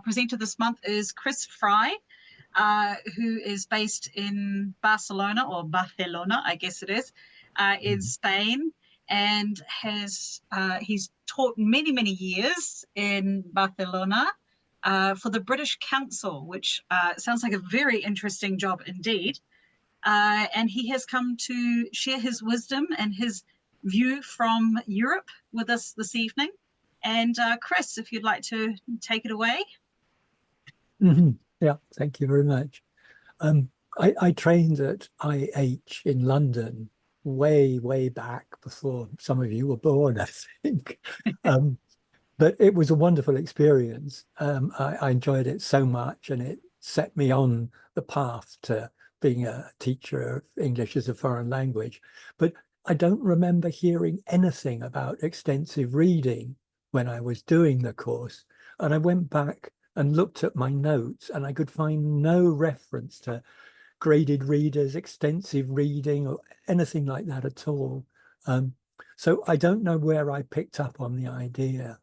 Presenter this month is Chris Fry, who is based in Barcelona, or Barcelona, I guess it is, in Spain, and he's taught many years in Barcelona for the British Council, which sounds like a very interesting job indeed. And he has come to share his wisdom and his view from Europe with us this evening. And Chris, if you'd like to take it away. Yeah, thank you very much. I trained at IH in London way back before some of you were born, I think. But it was a wonderful experience. I enjoyed it so much, and it set me on the path to being a teacher of English as a foreign language. But I don't remember hearing anything about extensive reading when I was doing the course. And I went back and looked at my notes, and I could find no reference to graded readers, extensive reading, or anything like that at all. So I don't know where I picked up on the idea.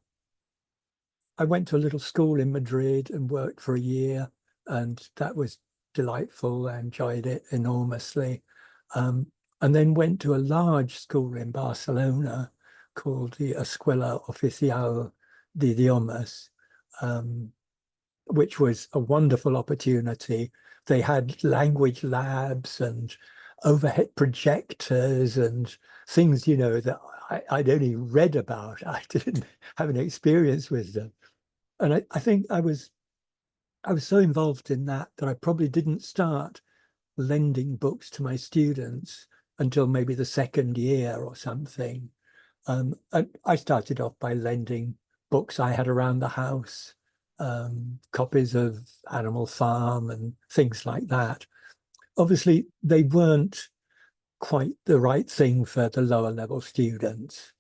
I went to a little school in Madrid and worked for a year, and that was delightful. I enjoyed it enormously. And then went to a large school in Barcelona called the Escuela Oficial de Idiomas, which was a wonderful opportunity. They had language labs and overhead projectors and things, that I'd only read about. I didn't have an experience with them. And I think I was so involved in that I probably didn't start lending books to my students until maybe the second year or something. And I started off by lending books I had around the house, copies of Animal Farm and things like that. Obviously, they weren't quite the right thing for the lower level students.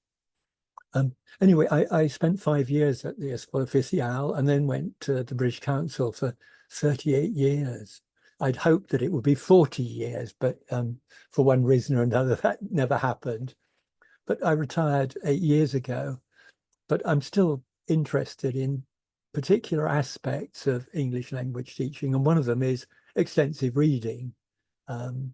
Anyway, I spent 5 years at the Escuela Oficial and then went to the British Council for 38 years. I'd hoped that it would be 40 years, but for one reason or another, that never happened. But I retired 8 years ago, but I'm still interested in particular aspects of English language teaching, and one of them is extensive reading. And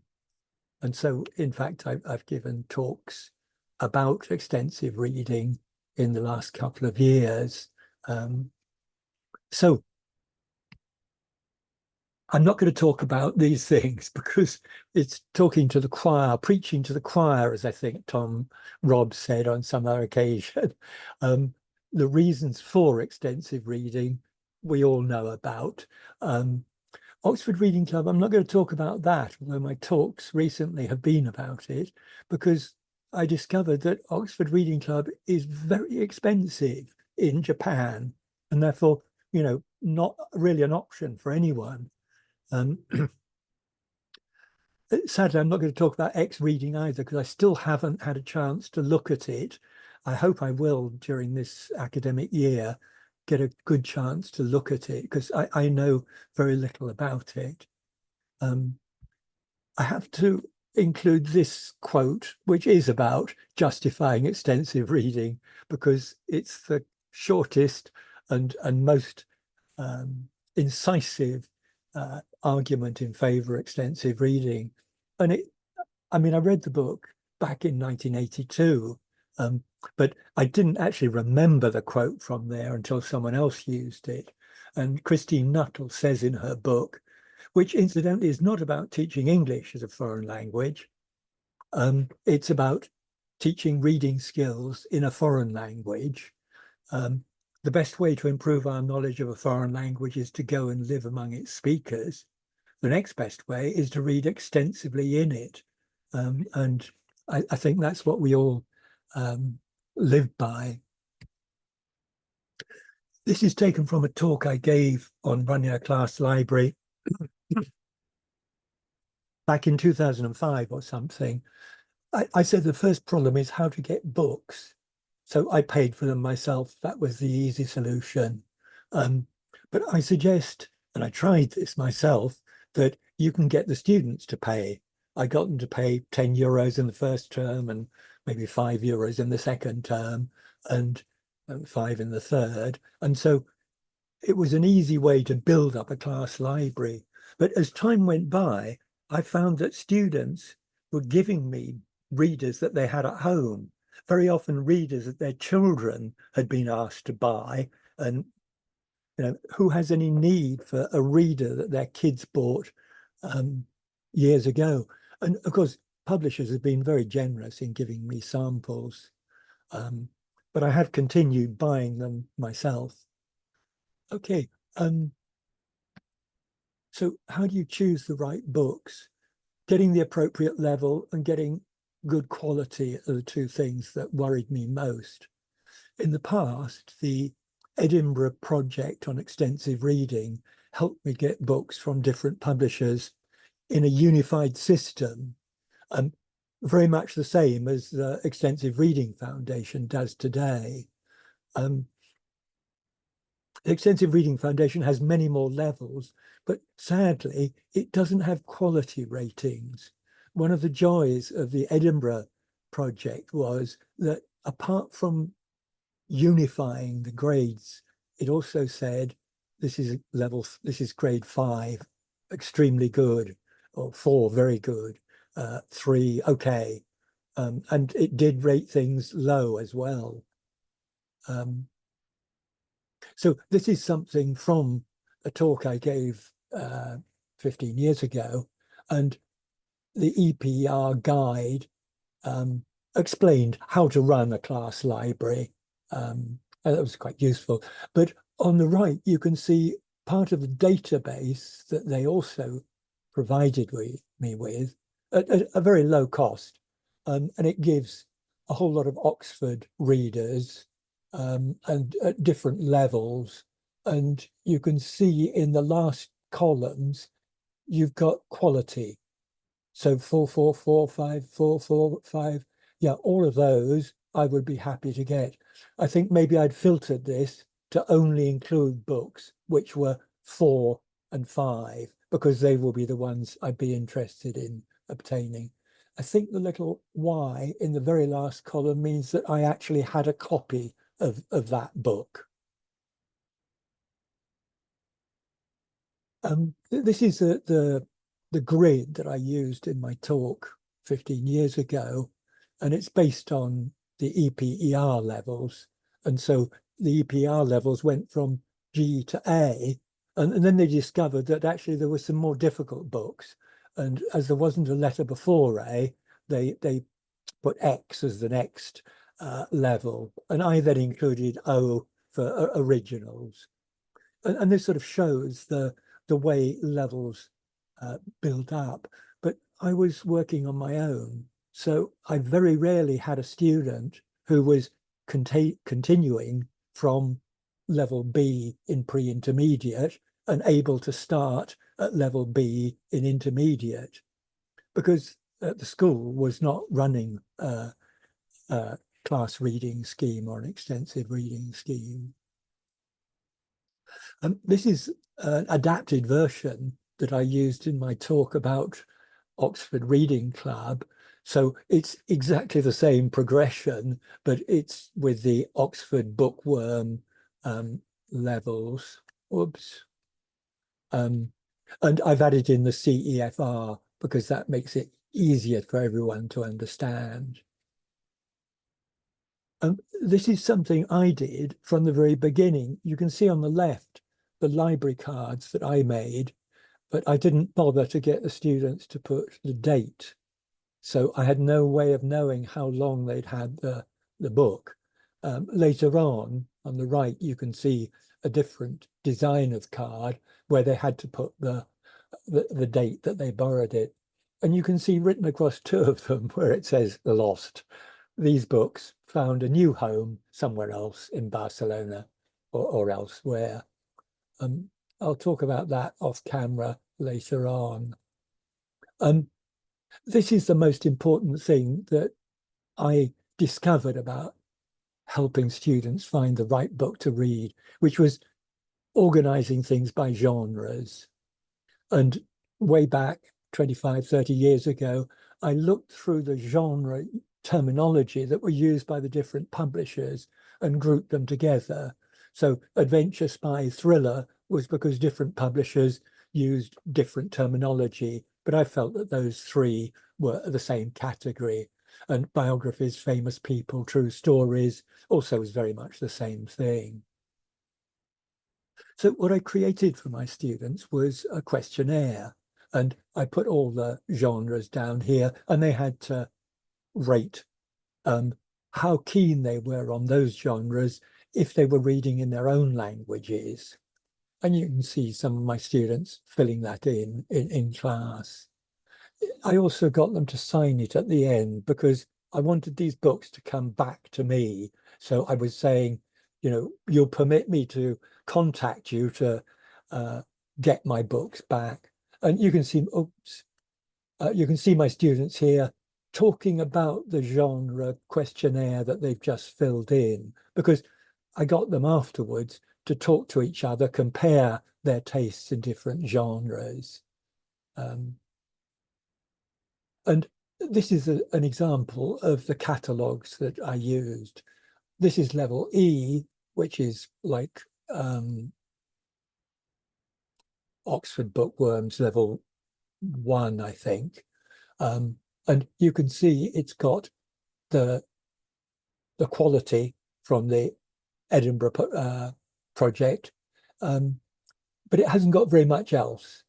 so, in fact, I've given talks about extensive reading in the last couple of years. So I'm not going to talk about these things because it's talking to the choir, preaching to the choir, as I think Tom Robb said on some other occasion. The reasons for extensive reading, we all know about. Oxford Reading Club, I'm not going to talk about that, although my talks recently have been about it, because I discovered that Oxford Reading Club is very expensive in Japan, and therefore, not really an option for anyone. Sadly, I'm not going to talk about X reading either, because I still haven't had a chance to look at it. I hope I will during this academic year get a good chance to look at it, because I know very little about it. I have to include this quote, which is about justifying extensive reading, because it's the shortest and most incisive argument in favor of extensive reading. And I read the book back in 1982, but I didn't actually remember the quote from there until someone else used it. And Christine Nuttall says in her book, which incidentally is not about teaching English as a foreign language, it's about teaching reading skills in a foreign language. The best way to improve our knowledge of a foreign language is to go and live among its speakers. The next best way is to read extensively in it. And I think that's what we all live by. This is taken from a talk I gave on running a class library back in 2005 or something. I said the first problem is how to get books. So I paid for them myself. That was the easy solution. But I suggest, and I tried this myself, that you can get the students to pay. I got them to pay 10 euros in the first term and maybe 5 euros in the second term and 5 in the third. And so it was an easy way to build up a class library. But as time went by, I found that students were giving me readers that they had at home, very often readers that their children had been asked to buy. And who has any need for a reader that their kids bought years ago? And of course, publishers have been very generous in giving me samples, but I have continued buying them myself. Okay, so how do you choose the right books? Getting the appropriate level and getting good quality are the two things that worried me most. In the past, the Edinburgh project on extensive reading helped me get books from different publishers in a unified system, very much the same as the Extensive Reading Foundation does today. The Extensive Reading Foundation has many more levels, but sadly, it doesn't have quality ratings. One of the joys of the Edinburgh project was that apart from unifying the grades, it also said this is grade 5, extremely good, or 4, very good, 3, okay. And it did rate things low as well. So this is something from a talk I gave 15 years ago, and the EPR guide explained how to run a class library. And that was quite useful. But on the right, you can see part of the database that they also provided me with at a very low cost. And it gives a whole lot of Oxford readers and at different levels. And you can see in the last columns, you've got quality. So 4, 4, 4, 5, 4, 4, 5. Yeah, all of those I would be happy to get. I think maybe I'd filtered this to only include books which were 4 and 5, because they will be the ones I'd be interested in obtaining. I think the little Y in the very last column means that I actually had a copy of that book. This is the grid that I used in my talk 15 years ago, and it's based on the EPER levels. And so the EPER levels went from G to A, and then they discovered that actually there were some more difficult books. And as there wasn't a letter before A, they put X as the next level. And I then included O for originals. And this sort of shows the way levels build up. But I was working on my own, so I very rarely had a student who was continuing from level B in pre-intermediate and able to start at level B in intermediate, because the school was not running a class reading scheme or an extensive reading scheme. This is an adapted version that I used in my talk about Oxford Reading Club. So it's exactly the same progression, but it's with the Oxford Bookworm levels. Oops. And I've added in the CEFR because that makes it easier for everyone to understand. This is something I did from the very beginning. You can see on the left the library cards that I made, but I didn't bother to get the students to put the date. So I had no way of knowing how long they'd had the book. Later on the right, you can see a different design of card where they had to put the date that they borrowed it. And you can see written across 2 of them where it says lost. These books found a new home somewhere else in Barcelona or elsewhere. I'll talk about that off camera later on. This is the most important thing that I discovered about helping students find the right book to read, which was organizing things by genres. And way back 25, 30 years ago, I looked through the genre terminology that were used by the different publishers and grouped them together. So adventure, spy, thriller was because different publishers used different terminology, but I felt that those three were the same category. And biographies, famous people, true stories also was very much the same thing. So what I created for my students was a questionnaire, and I put all the genres down here, and they had to rate how keen they were on those genres if they were reading in their own languages. And you can see some of my students filling that in class. I also got them to sign it at the end because I wanted these books to come back to me. So I was saying, you know, you'll permit me to contact you to get my books back. And you can see, oops, you can see my students here talking about the genre questionnaire that they've just filled in, because I got them afterwards to talk to each other, compare their tastes in different genres. And this is an example of the catalogues that I used. This is level E, which is like Oxford Bookworms level 1, I think. And you can see it's got the quality from the Edinburgh project, but it hasn't got very much else.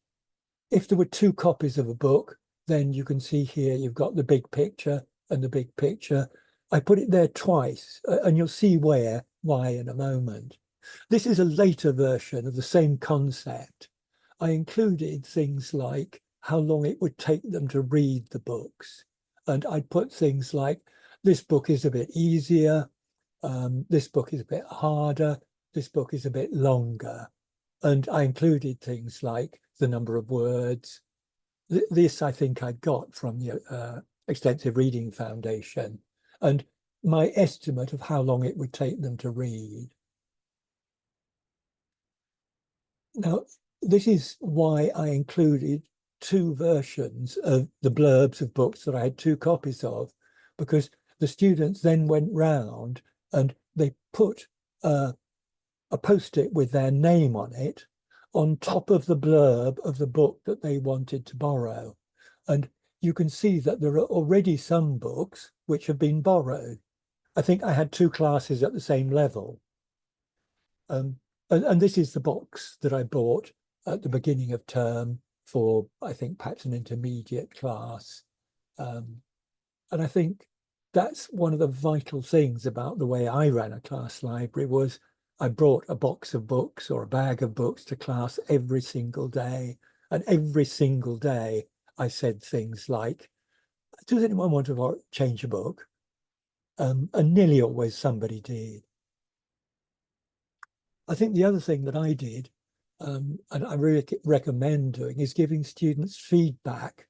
If there were 2 copies of a book, then you can see here you've got the big picture and the big picture. I put it there twice, and you'll see why in a moment. This is a later version of the same concept. I included things like how long it would take them to read the books. And I'd put things like, this book is a bit easier, this book is a bit harder, this book is a bit longer. And I included things like the number of words. This, I think, I got from the Extensive Reading Foundation, and my estimate of how long it would take them to read. Now, this is why I included 2 versions of the blurbs of books that I had 2 copies of, because the students then went round and they put a post-it with their name on it on top of the blurb of the book that they wanted to borrow. And you can see that there are already some books which have been borrowed. I think I had 2 classes at the same level. And this is the box that I bought at the beginning of term for, I think, perhaps an intermediate class. And I think that's one of the vital things about the way I ran a class library was I brought a box of books or a bag of books to class every single day. And every single day I said things like, does anyone want to change a book? And nearly always somebody did. I think the other thing that I did, and I really recommend doing, is giving students feedback,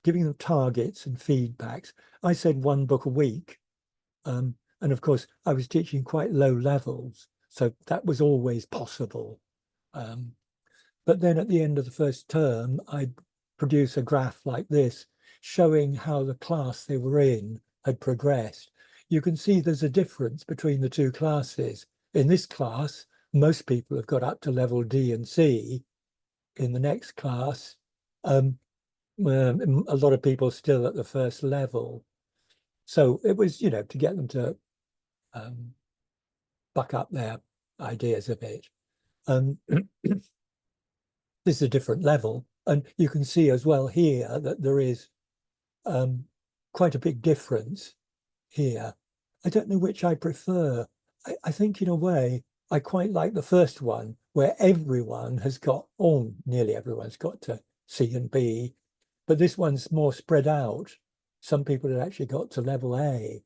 giving them targets and feedbacks. I said 1 book a week. And of course, I was teaching quite low levels, so that was always possible. But then at the end of the first term, I'd produce a graph like this, showing how the class they were in had progressed. You can see there's a difference between the 2 classes. In this class, most people have got up to level D and C. In the next class, a lot of people still at the first level. So it was, you know, to get them to buck up their ideas a bit. This is a different level. And you can see as well here that there is quite a big difference here. I don't know which I prefer. I think in a way, I quite like the first one where everyone has got, or nearly everyone's got to C and B, but this one's more spread out. Some people had actually got to level A.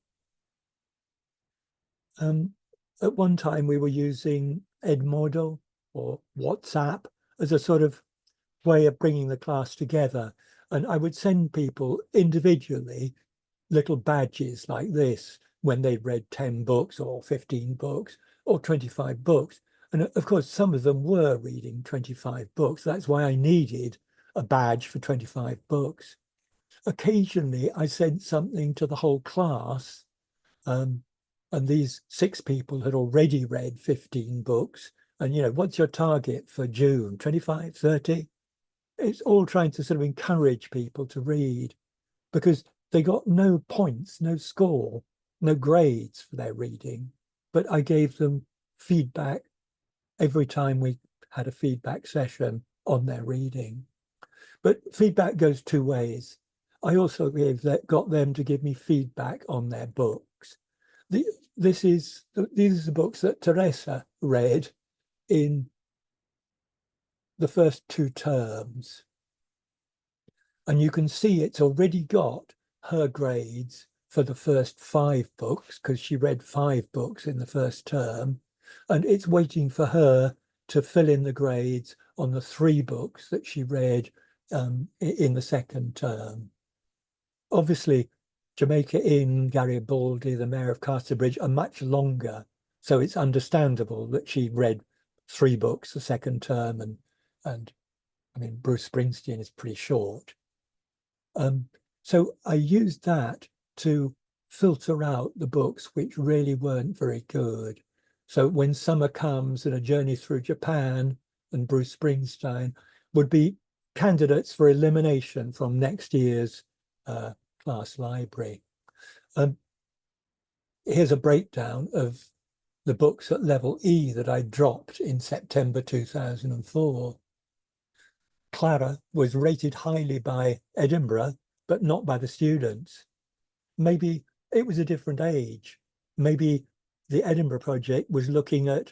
At one time we were using Edmodo or WhatsApp as a sort of way of bringing the class together. And I would send people individually little badges like this when they'd read 10 books or 15 books or 25 books. And of course, some of them were reading 25 books. That's why I needed a badge for 25 books. Occasionally, I sent something to the whole class. And these 6 people had already read 15 books. And, what's your target for June? 25, 30? It's all trying to sort of encourage people to read, because they got no points, no score, no grades for their reading. But I gave them feedback every time we had a feedback session on their reading. But feedback goes 2 ways. I also got them to give me feedback on their books. These are the books that Teresa read in the first 2 terms. And you can see it's already got her grades for the first 5 books, because she read 5 books in the first term. And it's waiting for her to fill in the grades on the 3 books that she read in the second term. Obviously, Jamaica Inn, Garibaldi, The Mayor of Casterbridge are much longer. So it's understandable that she read 3 books the second term, and I mean, Bruce Springsteen is pretty short. So I used that to filter out the books which really weren't very good. So When Summer Comes and A Journey Through Japan and Bruce Springsteen would be candidates for elimination from next year's class library. Here's a breakdown of the books at level E that I dropped in September 2004. Clara was rated highly by Edinburgh, but not by the students. Maybe it was a different age. Maybe the Edinburgh project was looking at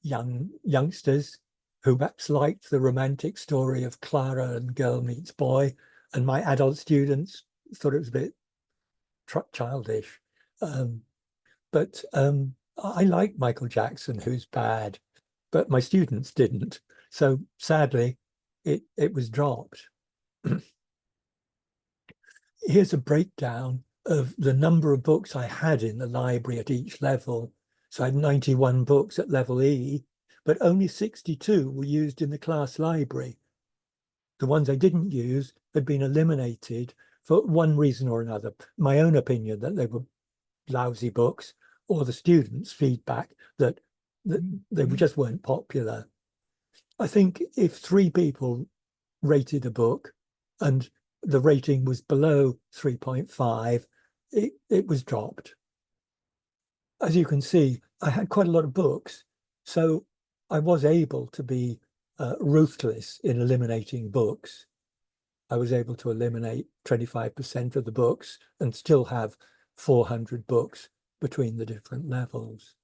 youngsters who perhaps liked the romantic story of Clara and Girl Meets Boy, and my adult students thought it was a bit childish. But I like Michael Jackson, Who's Bad, but my students didn't. So sadly, it was dropped. Here's a breakdown of the number of books I had in the library at each level. So I had 91 books at level E, but only 62 were used in the class library. The ones I didn't use had been eliminated for one reason or another. My own opinion that they were lousy books, or the students' feedback that they just weren't popular. I think if 3 people rated a book and the rating was below 3.5, it was dropped. As you can see, I had quite a lot of books, so I was able to be ruthless in eliminating books. I was able to eliminate 25% of the books and still have 400 books between the different levels.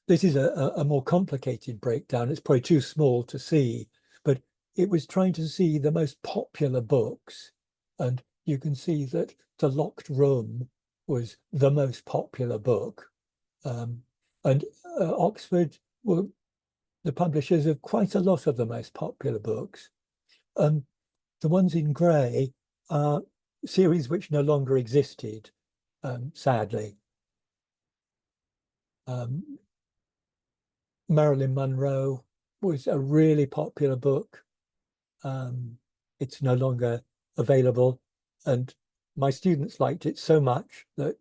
This is a more complicated breakdown. It's probably too small to see, but it was trying to see the most popular books. And you can see that The Locked Room was the most popular book. And Oxford were the publishers of quite a lot of the most popular books. The ones in grey are series which no longer existed, sadly. Marilyn Monroe was a really popular book. It's no longer available, and my students liked it so much that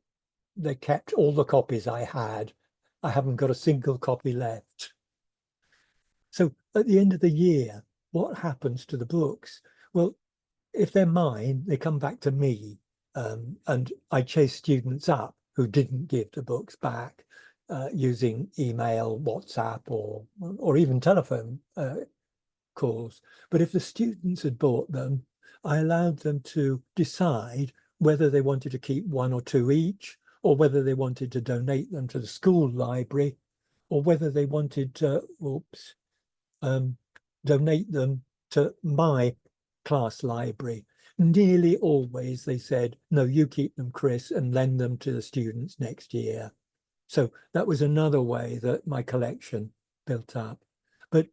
they kept all the copies I had. I haven't got a single copy left. So at the end of the year, what happens to the books? Well, if they're mine, they come back to me, and I chase students up who didn't give the books back using email, WhatsApp, or even telephone calls. But if the students had bought them, I allowed them to decide whether they wanted to keep 1 or 2 each, or whether they wanted to donate them to the school library, or whether they wanted to, donate them to my class library. Nearly always they said, no, you keep them, Chris, and lend them to the students next year. So that was another way that my collection built up. But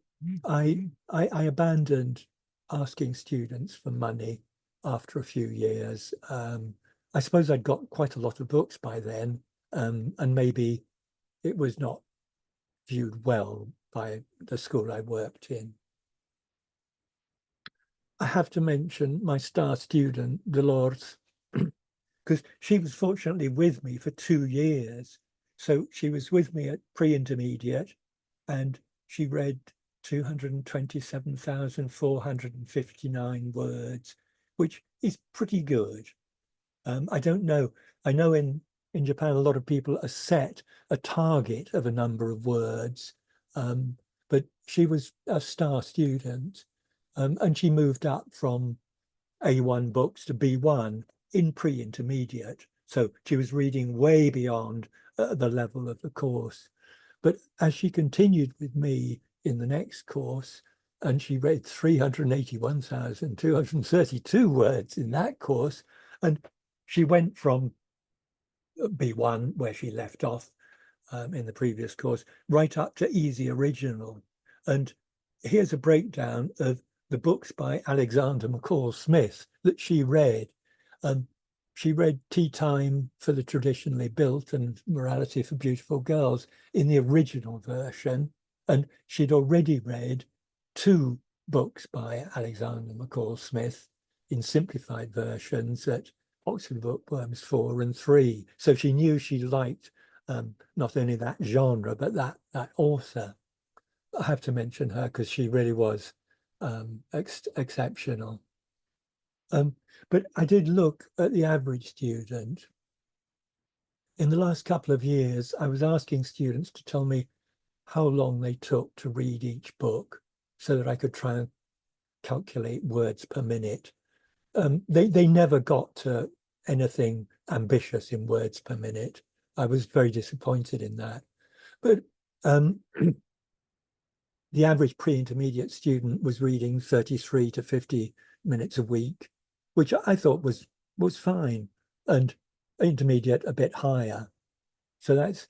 I abandoned asking students for money after a few years. I suppose I'd got quite a lot of books by then, and maybe it was not viewed well by the school I worked in. I have to mention my star student, Dolores. because she was fortunately with me for 2 years. So she was with me at pre-intermediate, and she read 227,459 words, which is pretty good. I don't know. I know in Japan, a lot of people are set a target of a number of words, but she was a star student, and she moved up from A1 books to B1 in pre-intermediate. So she was reading way beyond the level of the course. But as she continued with me in the next course, and she read 381,232 words in that course, and she went from B1, where she left off in the previous course, right up to Easy Original. And here's a breakdown of the books by Alexander McCall Smith that she read. She read Tea Time for the Traditionally Built and Morality for Beautiful Girls in the original version. And she'd already read 2 books by Alexander McCall Smith in simplified versions at Oxford Bookworms 4 and 3. So she knew she liked not only that genre, but that author. I have to mention her because she really was exceptional. But I did look at the average student. In the last couple of years, I was asking students to tell me how long they took to read each book so that I could try and calculate words per minute. They never got to anything ambitious in words per minute. I was very disappointed in that. But the average pre-intermediate student was reading 33 to 50 minutes a week, which I thought was fine, and intermediate a bit higher. So that's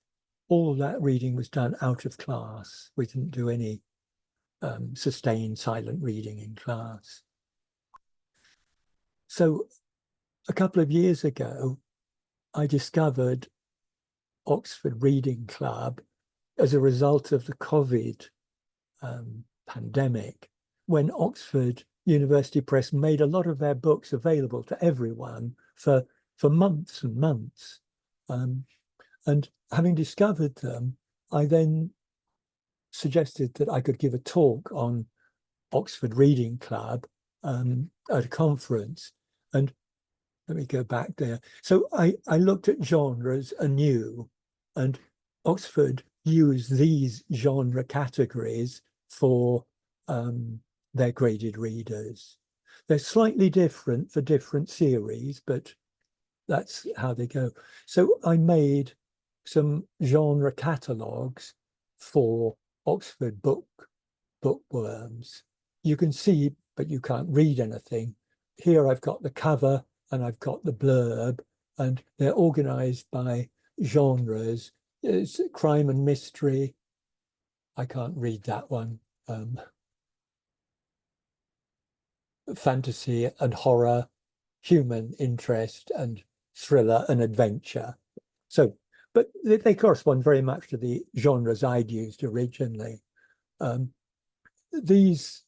all that reading was done out of class. We didn't do any sustained silent reading in class. So a couple of years ago, I discovered Oxford Reading Club as a result of the COVID pandemic, when Oxford University Press made a lot of their books available to everyone for months and months. And having discovered them, I then suggested that I could give a talk on Oxford Reading Club at a conference. And let me go back there. So I looked at genres anew, and Oxford used these genre categories for their graded readers. They're slightly different for different series, but that's how they go. So I made some genre catalogues for Oxford bookworms. You can see, but you can't read anything. Here I've got the cover and I've got the blurb, and they're organized by genres. It's crime and mystery. I can't read that one. Fantasy and horror, human interest, and thriller and adventure. So, but they correspond very much to the genres I'd used originally. These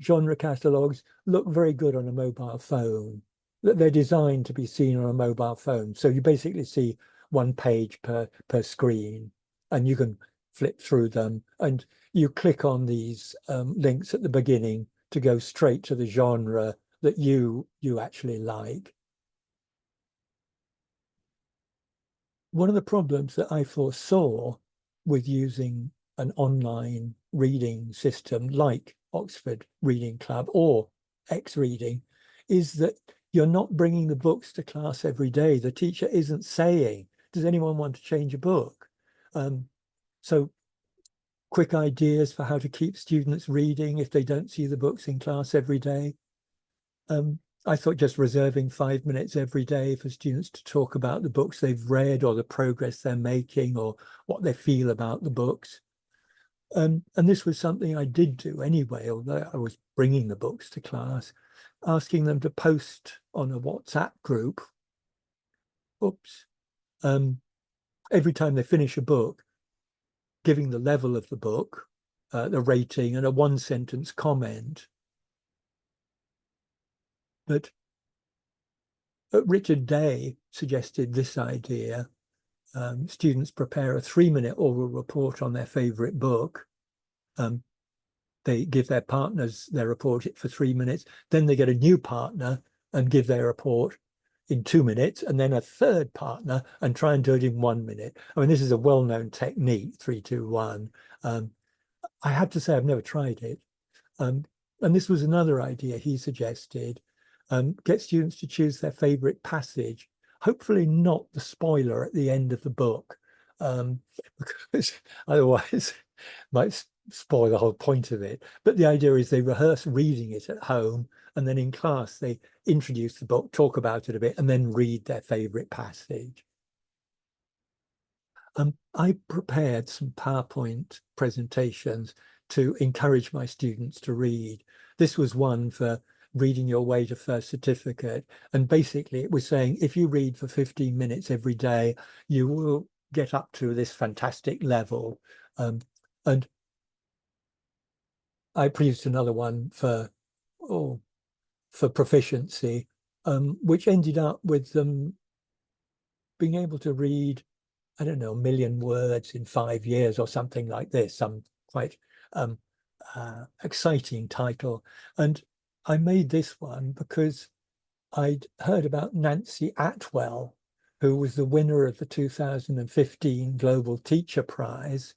genre catalogues look very good on a mobile phone. They're designed to be seen on a mobile phone. So you basically see one page per screen, and you can flip through them, and you click on these links at the beginning to go straight to the genre that you actually like. One of the problems that I foresaw with using an online reading system like Oxford Reading Club or X Reading is that you're not bringing the books to class every day. The teacher isn't saying, does anyone want to change a book? So quick ideas for how to keep students reading if they don't see the books in class every day. I thought just reserving 5 minutes every day for students to talk about the books they've read or the progress they're making or what they feel about the books. And this was something I did do anyway, although I was bringing the books to class, asking them to post on a WhatsApp group. Every time they finish a book, giving the level of the book, the rating, and a 1-sentence comment. But Richard Day suggested this idea. Students prepare a 3-minute oral report on their favorite book. They give their partners their report for 3 minutes. Then they get a new partner and give their report in 2 minutes, and then a third partner and try and do it in 1 minute. I mean, this is a well-known technique, 3, 2, 1. I have to say I've never tried it. And this was another idea he suggested. Get students to choose their favorite passage, hopefully not the spoiler at the end of the book, because otherwise might spoil the whole point of it. But the idea is they rehearse reading it at home, and then in class they introduce the book, talk about it a bit, and then read their favorite passage. I prepared some PowerPoint presentations to encourage my students to read. This was one for reading your way to first certificate. And basically it was saying, if you read for 15 minutes every day, you will get up to this fantastic level. And I produced another one for proficiency, which ended up with them being able to read, I don't know, 1 million words in 5 years or something like this, some quite exciting title. And I made this one because I'd heard about Nancy Atwell, who was the winner of the 2015 Global Teacher Prize.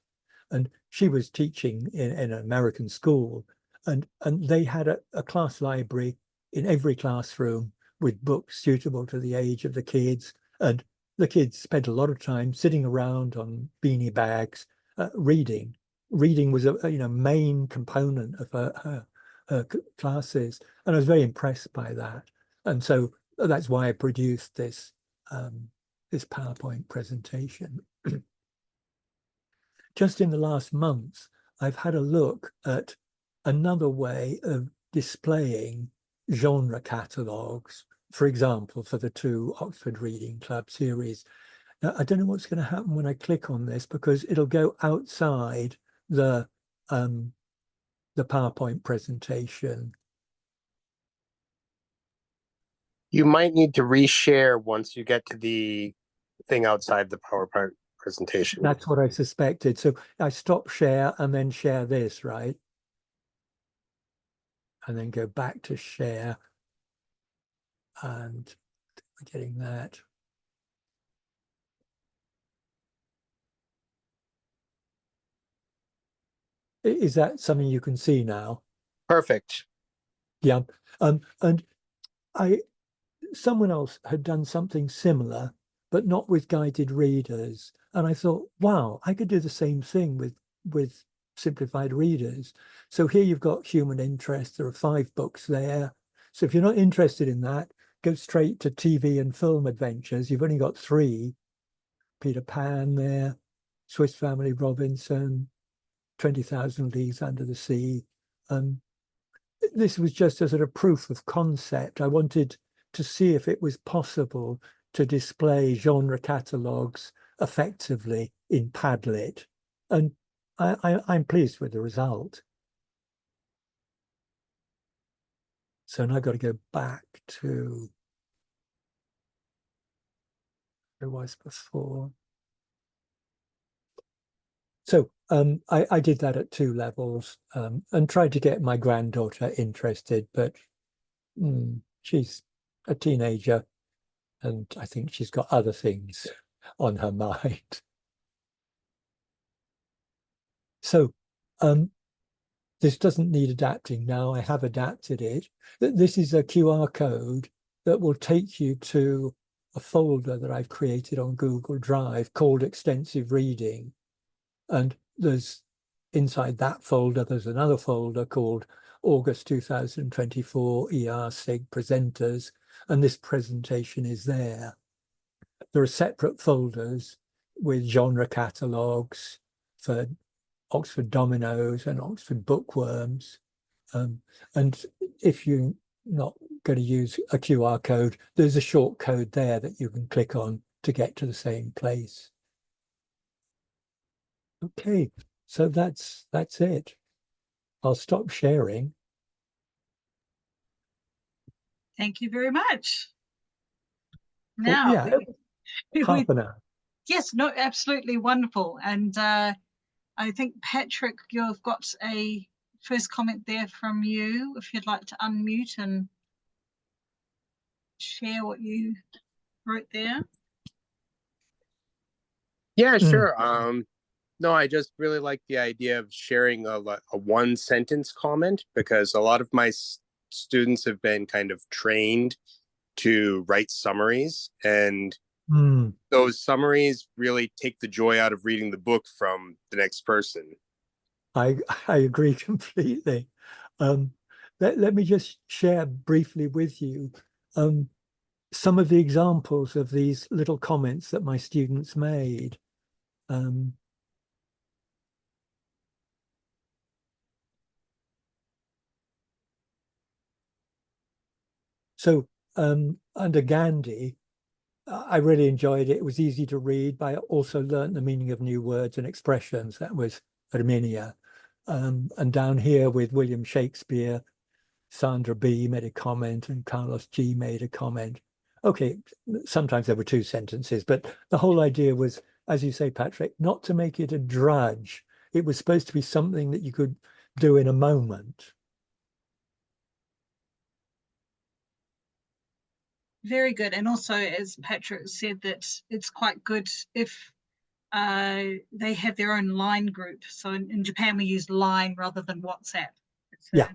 And she was teaching in an American school. And they had a class library in every classroom with books suitable to the age of the kids. And the kids spent a lot of time sitting around on beanie bags, reading. Reading was a main component of her classes, and I was very impressed by that. And so that's why I produced this this PowerPoint presentation. Just in the last month, I've had a look at another way of displaying genre catalogues, for example, for the 2 Oxford Reading Club series. Now, I don't know what's going to happen when I click on this, because it'll go outside the PowerPoint presentation. You might need to reshare once you get to the thing outside the PowerPoint presentation. That's what I suspected. So I stop share and then share this, right? And then go back to share. And we're getting that. Is that something you can see now? Perfect. Yeah. And someone else had done something similar, but not with guided readers. And I thought, wow, I could do the same thing with simplified readers. So here you've got human interest. There are 5 books there. So if you're not interested in that, go straight to TV and film adventures. You've only got 3. Peter Pan there, Swiss Family Robinson, 20,000 Leagues Under the Sea. This was just a sort of proof of concept. I wanted to see if it was possible to display genre catalogues effectively in Padlet. And I'm pleased with the result. So now I've got to go back to where it was before. So I did that at 2 levels and tried to get my granddaughter interested, but she's a teenager and I think she's got other things on her mind. So this doesn't need adapting now. I have adapted it. This is a QR code that will take you to a folder that I've created on Google Drive called Extensive Reading. And there's inside that folder, there's another folder called August 2024 ER-SIG PresentERs, and this presentation is there. There are separate folders with genre catalogues for Oxford Dominoes and Oxford Bookworms. And if you're not going to use a QR code, there's a short code there that you can click on to get to the same place. Okay, so that's it. I'll stop sharing. Thank you very much. now. Yeah, half an hour. Yes, no, absolutely wonderful. And I think, Patrick, you've got a first comment there from you, if you'd like to unmute and share what you wrote there. Yeah, sure. No, I just really like the idea of sharing a one sentence comment, because a lot of my students have been kind of trained to write summaries, and those summaries really take the joy out of reading the book from the next person. I agree completely. Let me just share briefly with you some of the examples of these little comments that my students made. So under Gandhi, I really enjoyed it. It was easy to read, but I also learned the meaning of new words and expressions. That was Herminia. And down here with William Shakespeare, Sandra B made a comment and Carlos G made a comment. Okay, sometimes there were two sentences, but the whole idea was, as you say, Patrick, not to make it a drudge. It was supposed to be something that you could do in a moment. Very good. And also, as Patrick said, that it's quite good if they have their own line group. So in Japan, we use Line rather than WhatsApp. Yeah.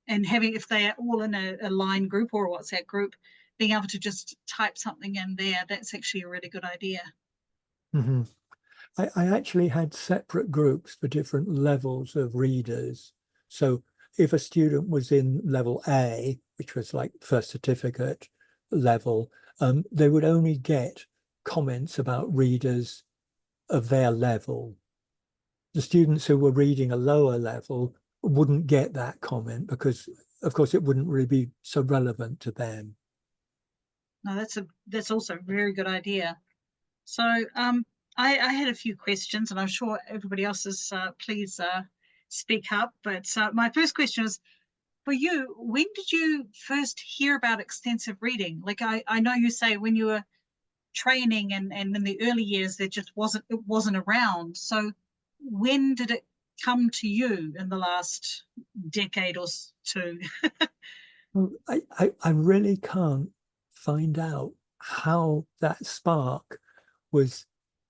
And having, if they are all in a Line group or a WhatsApp group, being able to just type something in there, that's actually a really good idea. Mm-hmm. I actually had separate groups for different levels of readers. So if a student was in level A, which was like first certificate level, they would only get comments about readers of their level. The students who were reading a lower level wouldn't get that comment because, of course, it wouldn't really be so relevant to them. No, that's also a very good idea. So I had a few questions, and I'm sure everybody else is, please speak up. But my first question is, for you, when did you first hear about extensive reading? Like I know you say when you were training and in the early years, it wasn't around. So when did it come to you in the last decade or two? Well, I really can't find out how that spark was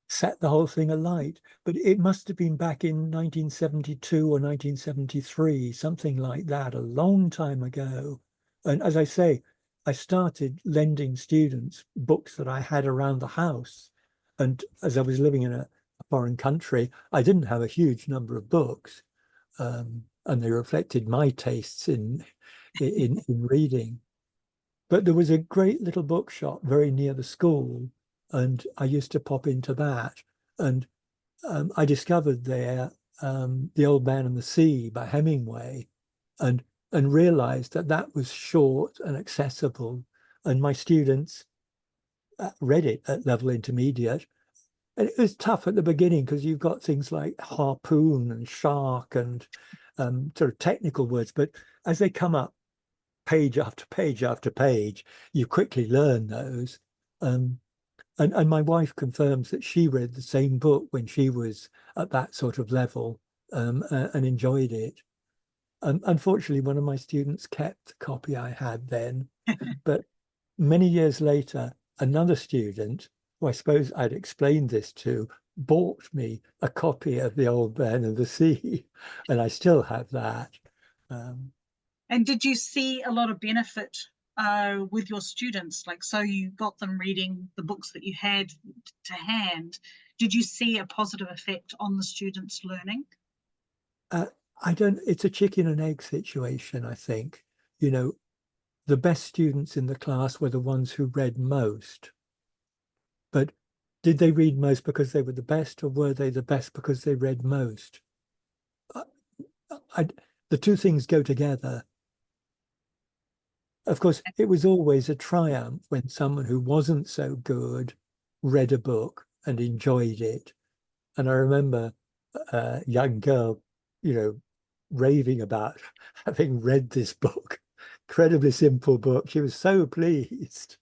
set the whole thing alight, but it must have been back in 1972 or 1973, something like that, a long time ago. And as I say, I started lending students books that I had around the house. And as I was living in a foreign country, I didn't have a huge number of books, and they reflected my tastes in reading. But there was a great little bookshop very near the school, and I used to pop into that. And I discovered there The Old Man and the Sea by Hemingway, and realized that that was short and accessible. And my students read it at level intermediate. And it was tough at the beginning because you've got things like harpoon and shark and sort of technical words. But as they come up page after page after page, you quickly learn those. And my wife confirms that she read the same book when she was at that sort of level, and enjoyed it. Unfortunately, one of my students kept the copy I had then, but many years later, another student, who I suppose I'd explained this to, bought me a copy of The Old Man and the Sea, and I still have that. And did you see a lot of benefit with your students? Like, so you got them reading the books that you had to hand. Did you see a positive effect on the students' learning? It's a chicken and egg situation, I think. You know, the best students in the class were the ones who read most. But did they read most because they were the best, or were they the best because they read most? The two things go together. Of course, it was always a triumph when someone who wasn't so good read a book and enjoyed it. And I remember a young girl, raving about having read this book, incredibly simple book. She was so pleased.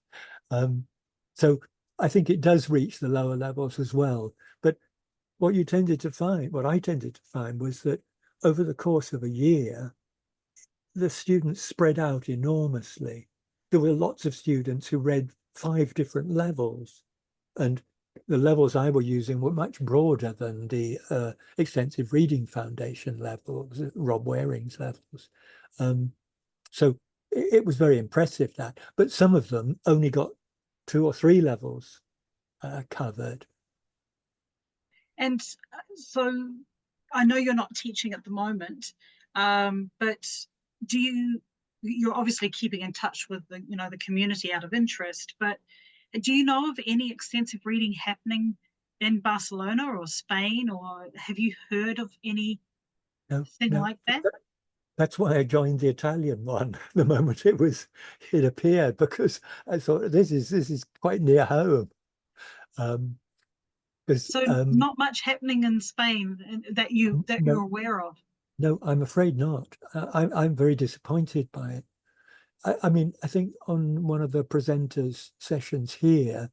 So I think it does reach the lower levels as well. But what I tended to find was that over the course of a year, the students spread out enormously. There were lots of students who read 5 different levels, and the levels I were using were much broader than the extensive reading foundation levels, Rob Waring's levels. So it was very impressive that, but some of them only got 2 or 3 levels covered. And so I know you're not teaching at the moment, but you're obviously keeping in touch with the community out of interest, but do you know of any extensive reading happening in Barcelona or Spain, or have you heard of anything like that? That's why I joined the Italian one the moment it appeared, because I thought this is quite near home. So not much happening in Spain that you're aware of. No, I'm afraid not. I'm very disappointed by it. I mean, I think on one of the presenters sessions here,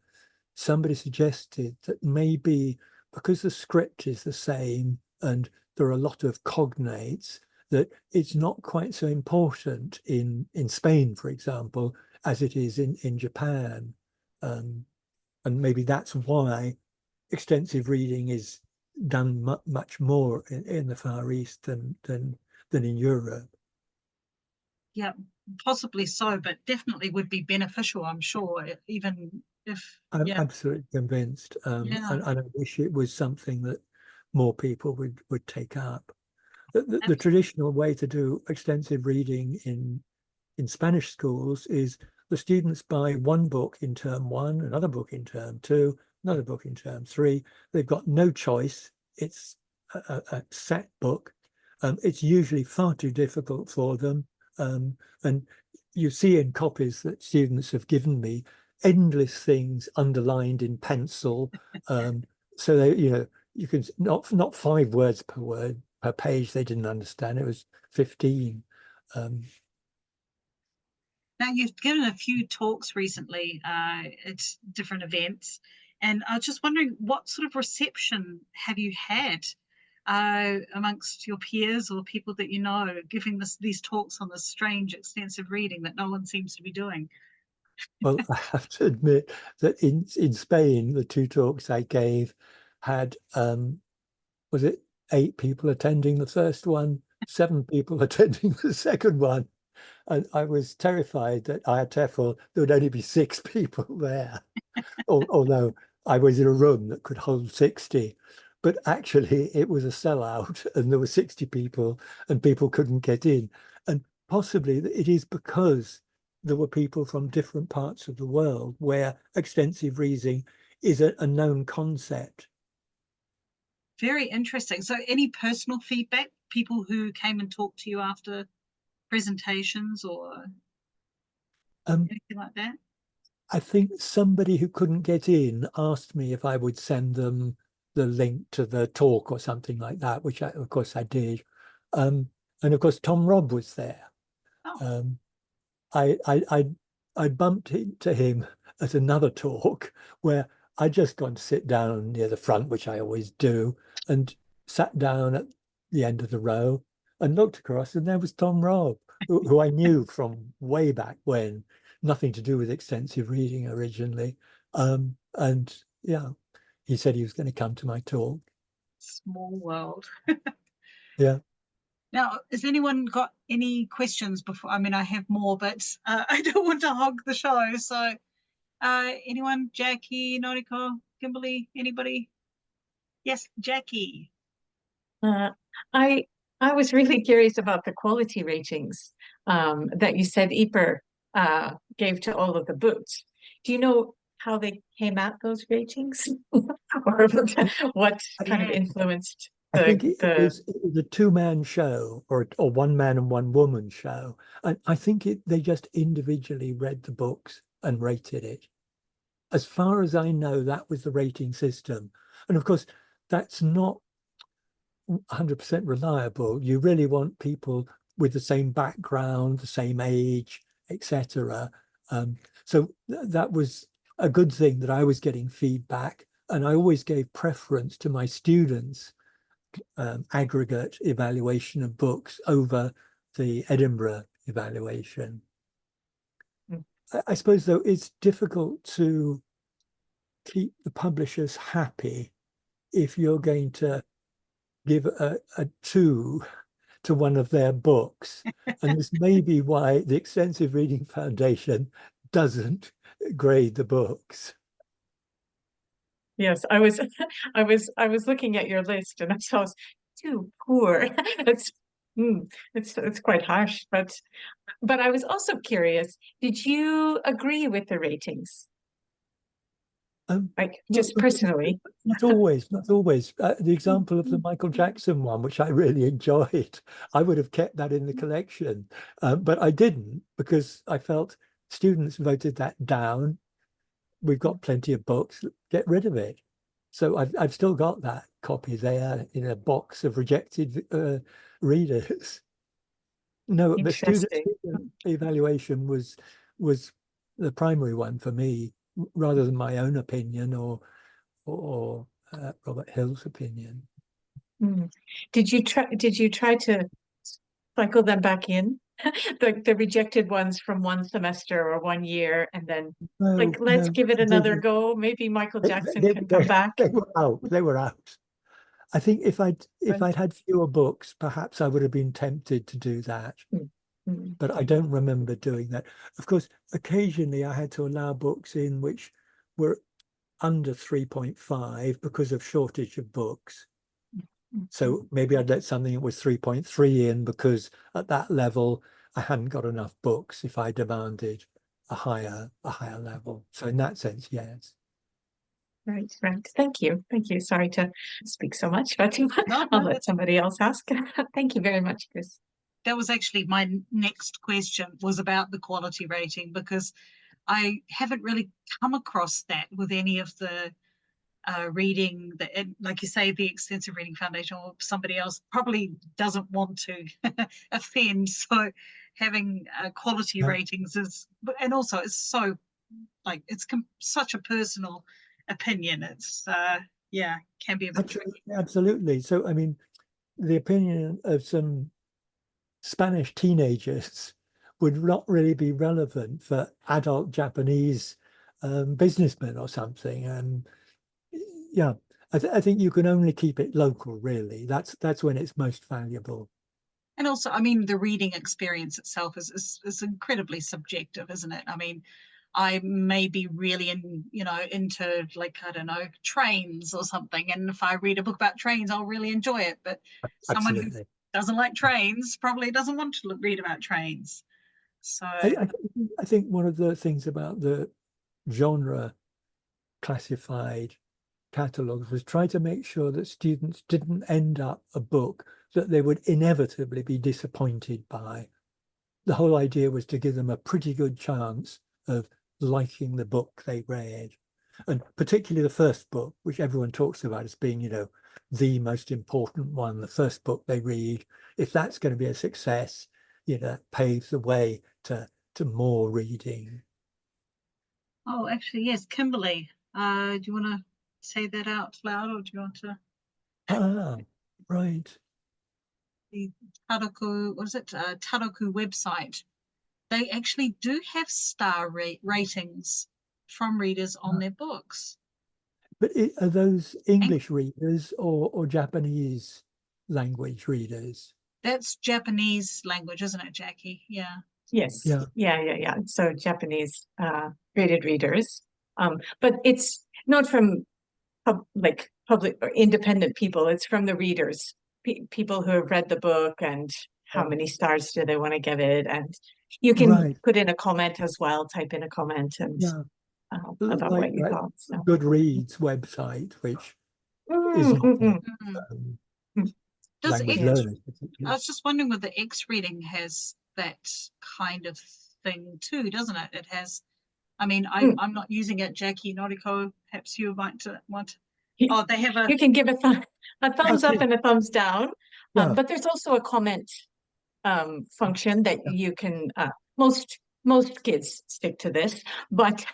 somebody suggested that maybe because the script is the same and there are a lot of cognates, that it's not quite so important in Spain, for example, as it is in Japan. And maybe that's why extensive reading is done much more in the Far East than in Europe. Yeah, possibly so, but definitely would be beneficial, I'm sure, even if... I'm absolutely convinced, and I wish it was something that more people would take up. The traditional way to do extensive reading in Spanish schools is the students buy one book in term 1, another book in term 2, another book in term 3. They've got no choice. It's a set book. It's usually far too difficult for them. And you see in copies that students have given me endless things underlined in pencil. So they, you can not 5 words per page. They didn't understand. It was 15. Now, you've given a few talks recently at different events, and I was just wondering what sort of reception have you had amongst your peers or people that you know giving these talks on this strange extensive reading that no one seems to be doing? Well, I have to admit that in Spain, the 2 talks I gave had, was it 8 people attending the first one, 7 people attending the second one. And I was terrified that I had TEFL, there would only be 6 people there, although I was in a room that could hold 60. But actually, it was a sellout, and there were 60 people, and people couldn't get in. And possibly it is because there were people from different parts of the world where extensive reading is a known concept. Very interesting. So any personal feedback, people who came and talked to you after presentations or anything like that? I think somebody who couldn't get in asked me if I would send them the link to the talk or something like that, which of course I did. And of course, Tom Robb was there. Oh. I bumped into him at another talk where I'd just gone to sit down near the front, which I always do, and sat down at the end of the row and looked across, and there was Tom Robb, who I knew from way back when, nothing to do with extensive reading originally. And yeah, he said he was going to come to my talk. Small world. Yeah. Now, has anyone got any questions before? I mean, I have more, but I don't want to hog the show. So anyone? Jackie, Noriko, Kimberly, anybody? Yes, Jackie. I was really curious about the quality ratings that you said EPER gave to all of the books. Do you know how they came at those ratings, or what kind of influenced I think it was a 2-man show or 1-man and 1-woman show. And I think they just individually read the books and rated it. As far as I know, that was the rating system. And of course, that's not 100% reliable. You really want people with the same background, the same age, etc. So that was a good thing, that I was getting feedback, and I always gave preference to my students' aggregate evaluation of books over the Edinburgh evaluation. I suppose, though, it's difficult to keep the publishers happy if you're going to give a 2 to one of their books. And this may be why the Extensive Reading Foundation doesn't grade the books. Yes, I was I was looking at your list and I saw too poor. It's quite harsh, but I was also curious, did you agree with the ratings? Like just personally? Not always, not always. The example of the Michael Jackson one, which I really enjoyed, I would have kept that in the collection, but I didn't, because I felt students voted that down. We've got plenty of books, get rid of it. So I've still got that copy there in a box of rejected readers. No, the student evaluation was the primary one for me, rather than my own opinion or Robert Hill's opinion. Did you try to cycle them back in? The rejected ones from one semester or 1 year, and then let's give it another go. Maybe Michael Jackson can come back. They were out. They were out. I think if I'd had fewer books, perhaps I would have been tempted to do that. But I don't remember doing that. Of course, occasionally I had to allow books in which were under 3.5 because of shortage of books. So maybe I'd let something that was 3.3 in because at that level I hadn't got enough books if I demanded a higher level. So in that sense, yes. Right. Thank you. Sorry to speak so much, but I'll let somebody else ask. Thank you very much, Chris. That was actually my next question, was about the quality rating, because I haven't really come across that with any of the reading that, like you say, the Extensive Reading Foundation or somebody else probably doesn't want to offend. So having quality ratings is, and also it's so, like, it's such a personal opinion. It's can be a bit tricky. Absolutely. So I mean, the opinion of some Spanish teenagers would not really be relevant for adult Japanese businessmen or something. Yeah, I think you can only keep it local, really. That's when it's most valuable. And also, I mean, the reading experience itself is incredibly subjective, isn't it? I mean, I may be really into, like, I don't know, trains or something, and if I read a book about trains, I'll really enjoy it. But someone who doesn't like trains probably doesn't want to read about trains. So I think one of the things about the genre classified catalogues was try to make sure that students didn't end up a book that they would inevitably be disappointed by. The whole idea was to give them a pretty good chance of liking the book they read, and particularly the first book, which everyone talks about as being, the most important one, the first book they read. If that's going to be a success, that paves the way to more reading. Oh, actually, yes, Kimberly. Do you want to say that out loud, or do you want to? Right. The Taroku, what is it? Taroku website. They actually do have star ratings from readers on their books. But are those English readers or Japanese language readers? That's Japanese language, isn't it, Jackie? Yeah. Yes. Yeah. So Japanese graded readers, but it's not from public or independent people. It's from the readers, people who have read the book and how many stars do they want to give it, and you can put in a comment as well. Type in a comment and about what you thought. So. Goodreads website, which is not language learners. I was just wondering whether X Reading has that kind of thing too, doesn't it? It has. I mean, I'm not using it, Jackie, Noriko. Perhaps you might want. Oh, they have a. You can give a thumbs up and a thumbs down, but there's also a comment function that you can. Most most kids stick to this, but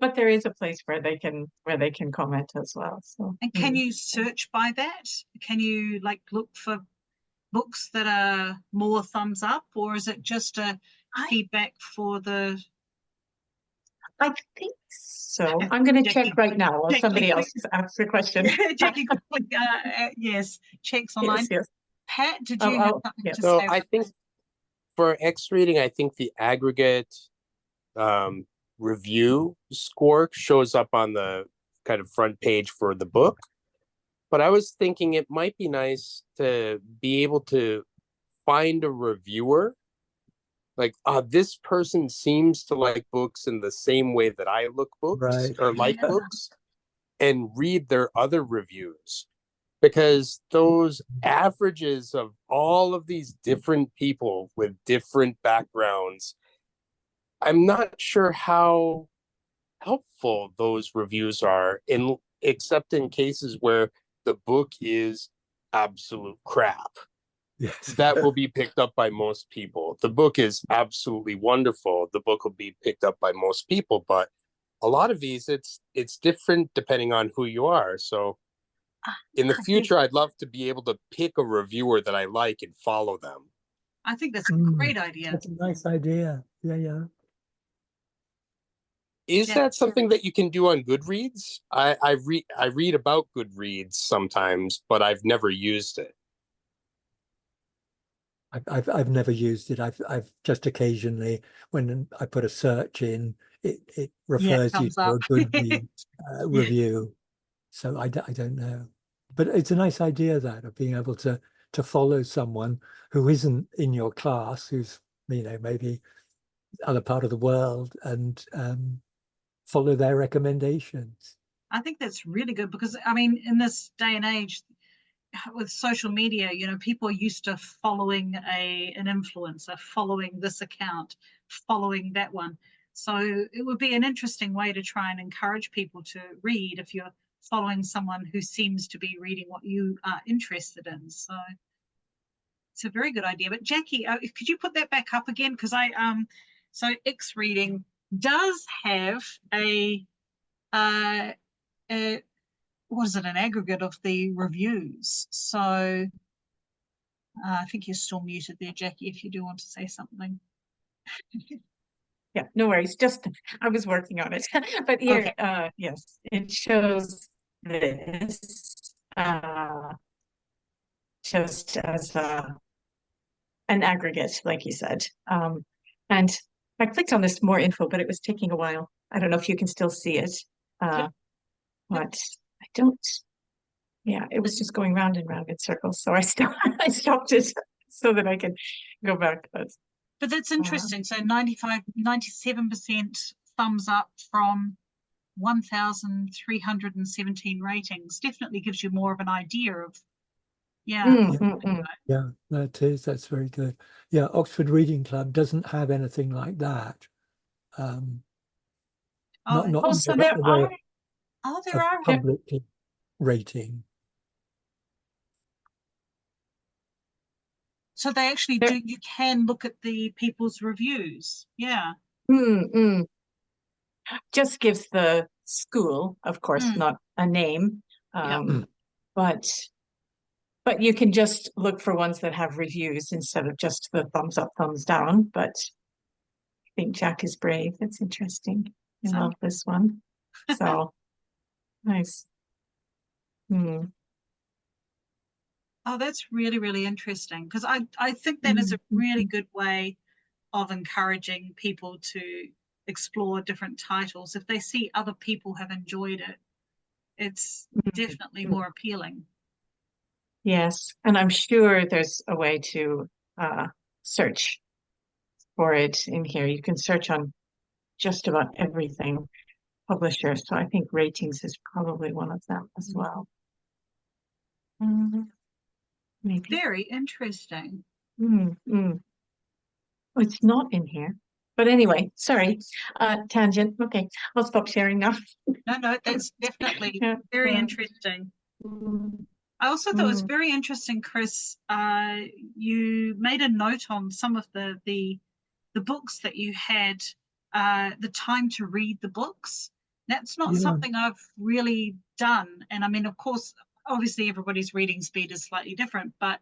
but there is a place where they can comment as well. So And can you search by that? Can you like look for books that are more thumbs up, or is it just a feedback for the? I think so. I'm going to Jackie, check right now while somebody else asks the question. Jackie, yes, checks online. Yes, yes. Pat, did you have something to So say? I think for X reading, I think the aggregate review score shows up on the kind of front page for the book. But I was thinking it might be nice to be able to find a reviewer. Like, this person seems to like books in the same way that I look books Right. or like books, and read their other reviews. Because those averages of all of these different people with different backgrounds, I'm not sure how helpful those reviews are, except in cases where the book is absolute crap. Yes. That will be picked up by most people. The book is absolutely wonderful. The book will be picked up by most people, but a lot of these, it's different depending on who you are. So in the future, I'd love to be able to pick a reviewer that I like and follow them. I think that's a great idea. That's a nice idea. Yeah. Is that something that you can do on Goodreads? I read about Goodreads sometimes, but I've never used it. I've never used it. I've just occasionally, when I put a search in, it refers you to a Goodreads review. So I don't know, but it's a nice idea that of being able to follow someone who isn't in your class, who's maybe other part of the world, and follow their recommendations. I think that's really good because I mean, in this day and age, with social media, people are used to following an influencer, following this account, following that one. So it would be an interesting way to try and encourage people to read if you're following someone who seems to be reading what you are interested in. So it's a very good idea. But Jackie, could you put that back up again? Because so X reading does have a what is it, an aggregate of the reviews. So I think you're still muted there, Jackie, if you do want to say something. Yeah, no worries. Just I was working on it. But here, okay. Yes, it shows this just as an aggregate, like you said. And I clicked on this more info, but it was taking a while. I don't know if you can still see it. But I don't. Yeah, it was just going round and round in circles. So I stopped it so that I can go back. But that's interesting. So 97% thumbs up from 1,317 ratings. Definitely gives you more of an idea of, Yeah, that's very good. Yeah, Oxford Reading Club doesn't have anything like that. So there are. Oh, there are public rating. So they actually do. You can look at the people's reviews. Yeah. Just gives the school, of course, not a name, but you can just look for ones that have reviews instead of just the thumbs up, thumbs down. But I think Jack is brave. That's interesting. I love this one. So nice. Oh, that's really, really interesting because I think that is a really good way of encouraging people to explore different titles. If they see other people have enjoyed it, it's definitely more appealing. Yes, and I'm sure there's a way to search for it in here. You can search on just about everything publisher. So I think ratings is probably one of them as well. Maybe. Very interesting. It's not in here. But anyway, sorry, tangent. Okay, I'll stop sharing now. No, that's definitely very interesting. I also thought it was very interesting, Chris. You made a note on some of the the books that you had, the time to read the books. That's not Yeah. something I've really done. And I mean, of course, obviously everybody's reading speed is slightly different, but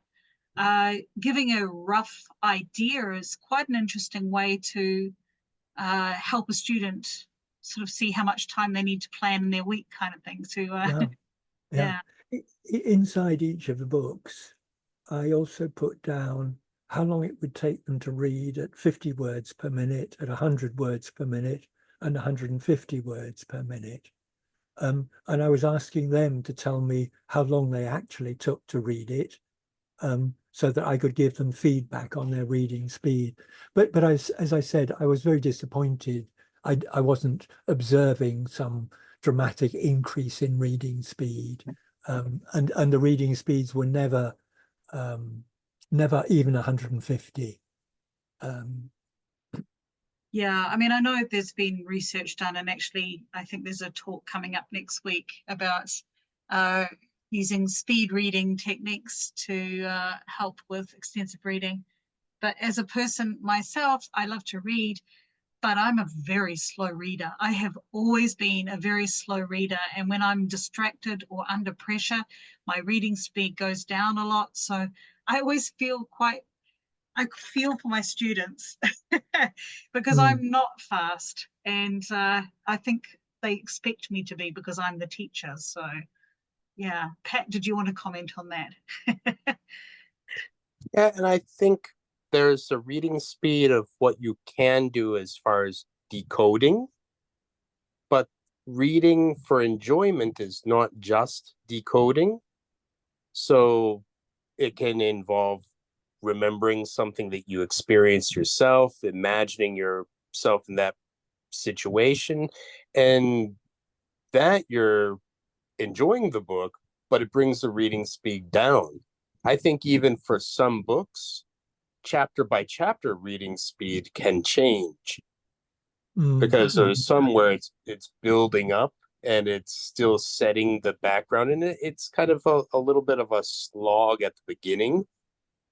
giving a rough idea is quite an interesting way to help a student sort of see how much time they need to plan in their week, kind of thing. To yeah. Inside each of the books, I also put down how long it would take them to read at 50 words per minute, at 100 words per minute, and 150 words per minute. And I was asking them to tell me how long they actually took to read it, so that I could give them feedback on their reading speed. But as I said, I was very disappointed. I wasn't observing some dramatic increase in reading speed, and the reading speeds were never even 150. Yeah, I mean, I know there's been research done, and actually, I think there's a talk coming up next week about using speed reading techniques to help with extensive reading. But as a person myself, I love to read, but I'm a very slow reader. I have always been a very slow reader. And when I'm distracted or under pressure, my reading speed goes down a lot. So I always feel I feel for my students because I'm not fast. And I think they expect me to be because I'm the teacher. So yeah. Pat, did you want to comment on that? Yeah, and I think there's a reading speed of what you can do as far as decoding, but reading for enjoyment is not just decoding. So it can involve remembering something that you experienced yourself, imagining yourself in that situation, and that you're enjoying the book, but it brings the reading speed down. I think even for some books, chapter by chapter reading speed can change because there's some where it's building up and it's still setting the background, and it's kind of a little bit of a slog at the beginning,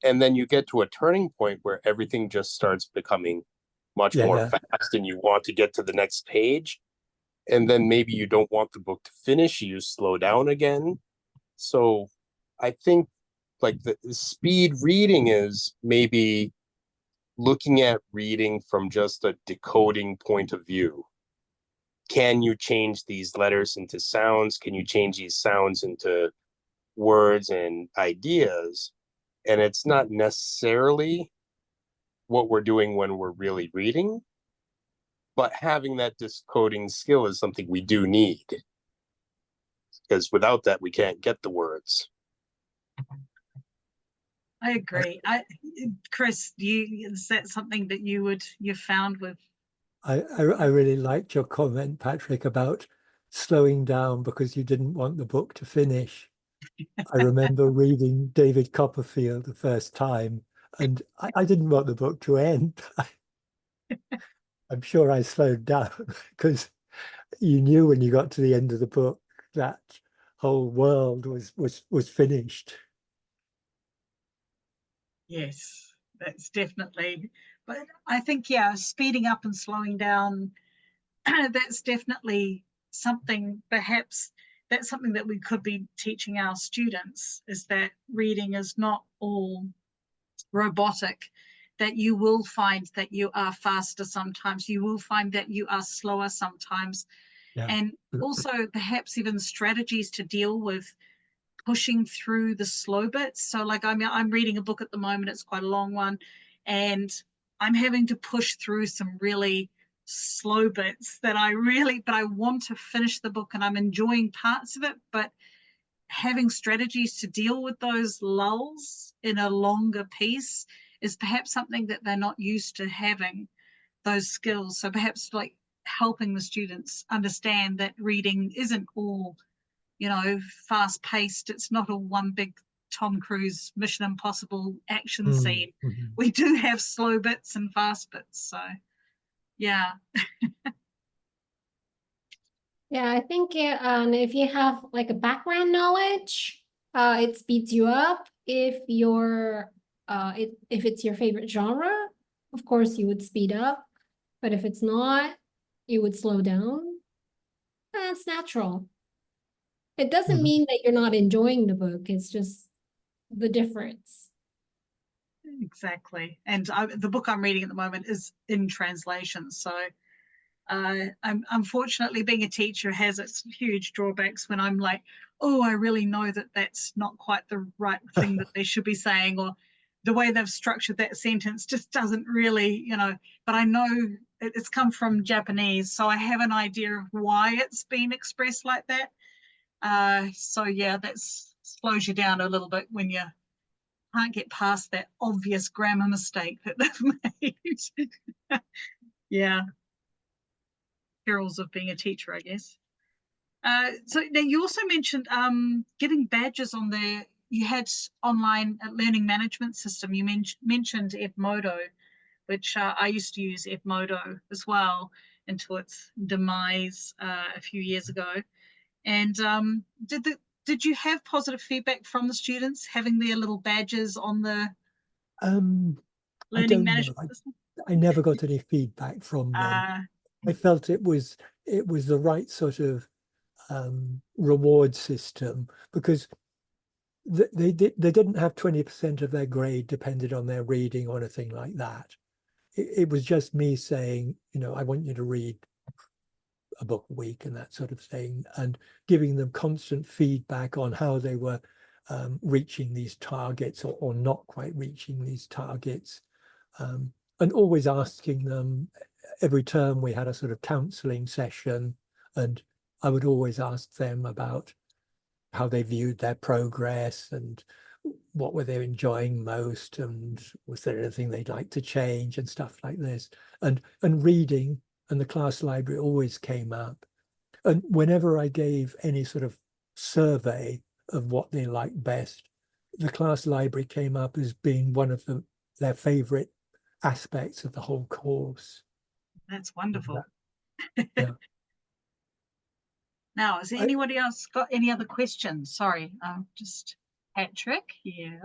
and then you get to a turning point where everything just starts becoming much more fast and you want to get to the next page, and then maybe you don't want the book to finish, you slow down again. So I think like the speed reading is maybe looking at reading from just a decoding point of view. Can you change these letters into sounds? Can you change these sounds into words and ideas? And it's not necessarily what we're doing when we're really reading, but having that decoding skill is something we do need, because without that, we can't get the words. I agree. Chris, is that something that you found with? I really liked your comment, Patrick, about slowing down because you didn't want the book to finish. I remember reading David Copperfield the first time, and I didn't want the book to end. I'm sure I slowed down because you knew when you got to the end of the book that whole world was finished. Yes, that's definitely. But I think, yeah, speeding up and slowing down, that's definitely something, perhaps that's something that we could be teaching our students, is that reading is not all robotic, that you will find that you are faster sometimes, you will find that you are slower sometimes, and also perhaps even strategies to deal with pushing through the slow bits. So like I'm reading a book at the moment, it's quite a long one, and I'm having to push through some really slow bits but I want to finish the book and I'm enjoying parts of it, but having strategies to deal with those lulls in a longer piece is perhaps something that they're not used to having, those skills. So perhaps like helping the students understand that reading isn't all, fast paced. It's not all one big Tom Cruise Mission Impossible action scene. We do have slow bits and fast bits. So yeah. Yeah, I think if you have like a background knowledge, it speeds you up. If it's your favorite genre, of course you would speed up, but if it's not, you would slow down. That's natural. It doesn't mean that you're not enjoying the book, it's just the difference. Exactly. And the book I'm reading at the moment is in translation. So unfortunately, being a teacher has its huge drawbacks when I'm like, oh, I really know that that's not quite the right thing that they should be saying, or the way they've structured that sentence just doesn't really, but I know it's come from Japanese, so I have an idea of why it's been expressed like that. So yeah, that slows you down a little bit when you can't get past that obvious grammar mistake that they've made. Yeah, perils of being a teacher, I guess. So now you also mentioned getting badges on there. You had online learning management system. You mentioned Edmodo, which I used to use Edmodo as well until its demise a few years ago. And did you have positive feedback from the students having their little badges on the I learning don't know. management system? I never got any feedback from them. I felt it was the right sort of reward system, because they didn't have 20% of their grade depended on their reading or anything like that. It was just me saying, I want you to read a book a week and that sort of thing, and giving them constant feedback on how they were reaching these targets or not quite reaching these targets, and always asking them. Every term we had a sort of counseling session, and I would always ask them about how they viewed their progress and what were they enjoying most, and was there anything they'd like to change and stuff like this. And reading and the class library always came up. And whenever I gave any sort of survey of what they liked best, the class library came up as being one of their favorite aspects of the whole course. That's wonderful. Yeah. Now, has anybody else got any other questions? Sorry, just Patrick. Yes.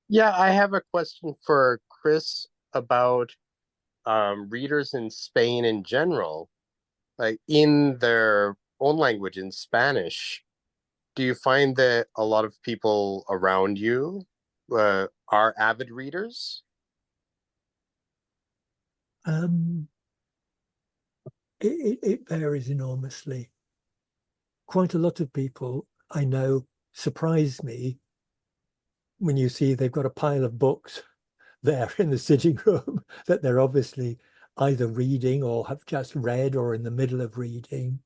Yeah, I have a question for Chris about readers in Spain in general, like in their own language, in Spanish. Do you find that a lot of people around you are avid readers? It varies enormously. Quite a lot of people I know surprise me when you see they've got a pile of books there in the sitting room that they're obviously either reading or have just read or in the middle of reading.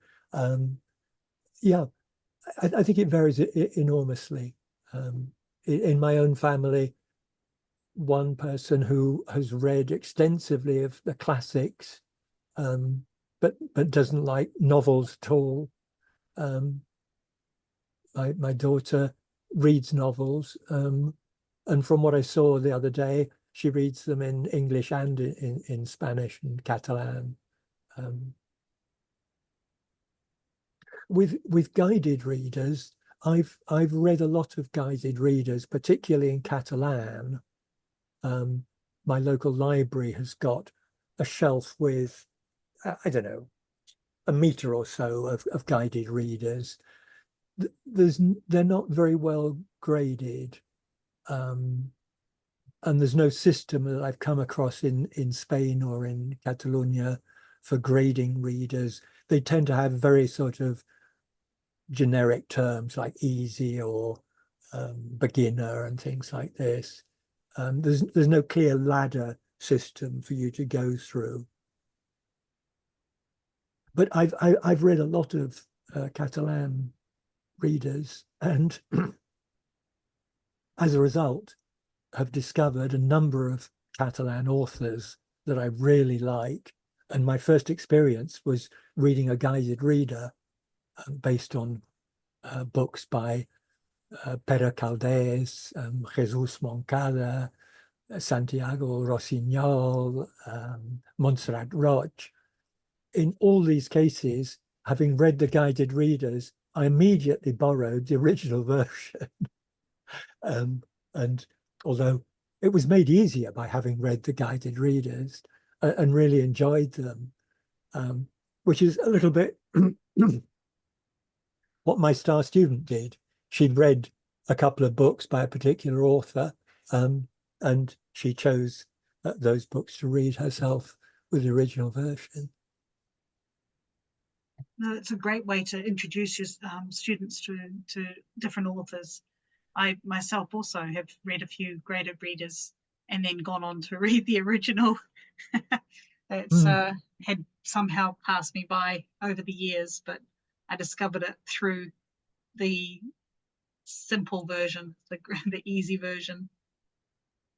Yeah, I think it varies enormously. In my own family, one person who has read extensively of the classics, but doesn't like novels at all. My daughter reads novels, and from what I saw the other day, she reads them in English and in Spanish and Catalan. With guided readers, I've read a lot of guided readers, particularly in Catalan. My local library has got a shelf with, I don't know, a meter or so of guided readers. They're not very well graded, and there's no system that I've come across in Spain or in Catalonia for grading readers. They tend to have very sort of generic terms like easy or beginner and things like this. There's no clear ladder system for you to go through. But I've read a lot of Catalan readers, and as a result, have discovered a number of Catalan authors that I really like. And my first experience was reading a guided reader based on books by Pere Calders, Jesus Moncada, Santiago Rossinyol, Montserrat Roig. In all these cases, having read the guided readers, I immediately borrowed the original version. And although it was made easier by having read the guided readers and really enjoyed them, which is a little bit what my star student did. She'd read a couple of books by a particular author, and she chose those books to read herself with the original version. No, it's a great way to introduce your students to different authors. I myself also have read a few graded readers and then gone on to read the original. It's had somehow passed me by over the years, but I discovered it through the simple version, the easy version.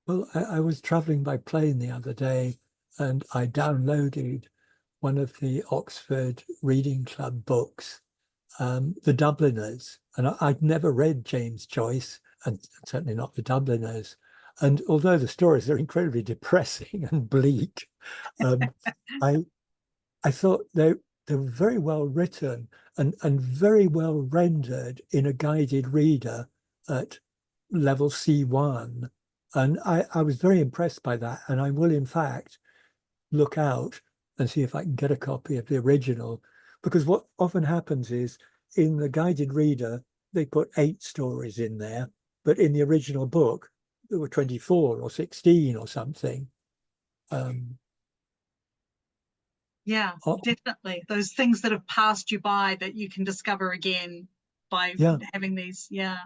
Well, I was traveling by plane the other day and I downloaded one of the Oxford Reading Club books, The Dubliners, and I'd never read James Joyce, and certainly not The Dubliners. And although the stories are incredibly depressing and bleak, I thought they were very well written and very well rendered in a guided reader at level C1. And I was very impressed by that. And I will, in fact, look out and see if I can get a copy of the original. Because what often happens is in the guided reader, they put 8 stories in there, but in the original book, there were 24 or 16 or something. Yeah, definitely. Those things that have passed you by that you can discover again by having these. Yeah.